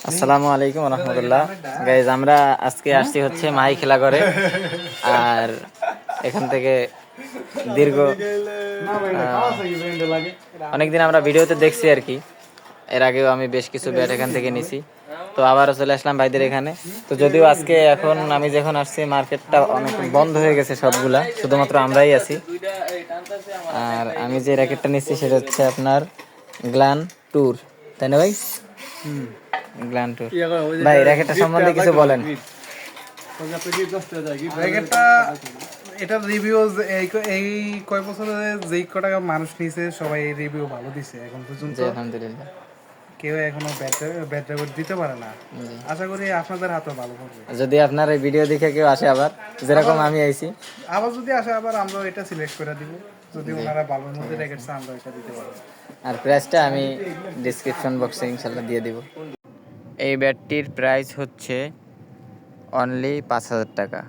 আসসালামু আলাইকুম রহমতুল্লাহ। গাইজ আমরা আজকে আসছি হচ্ছে মাহি খেলা করে। আর এখান থেকে দীর্ঘ অনেকদিন আমরা ভিডিওতে দেখছি আর কি। এর আগেও আমি বেশ কিছু ব্যাট এখান থেকে নিছি, তো আবারও চলে আসলাম ভাইদের এখানে। তো যদিও আজকে এখন আমি যখন আসছি মার্কেটটা অনেক বন্ধ হয়ে গেছে, সবগুলা শুধুমাত্র আমরাই আছি। আর আমি যে র্যাকেটটা নিচ্ছি সেটা হচ্ছে আপনার গ্ল্যান ট্যুর, তাই না ভাই? Glenn tour. ভাই র্যাকেটটা সম্বন্ধে কিছু বলেন। র্যাকেটটা এটার রিভিউ এই কয় বছরে যেই কটা মানুষ নিয়েছে সবাই রিভিউ ভালো দিছে এখন পর্যন্ত। আলহামদুলিল্লাহ। কেউ এখনো ব্যাড রেকর্ড দিতে পারে না। আশা করি আপনাদের হাতে ভালো করবে। যদি আপনার এই ভিডিও দেখে কেউ আসে আবার, যেরকম আমি আইছি, আবার যদি আসে আবার আমরা এটা সিলেক্ট করে দিব। যদি ওনারা ভালোর মধ্যে র্যাকেট চান আমরা এটা দিতে পারবো। আর প্রাইসটা আমি ডিসক্রিপশন বক্সে ইনশাল্লাহ দিয়ে দিব। এই ব্যাটটির প্রাইস হচ্ছে অনলি 5,000 টাকা।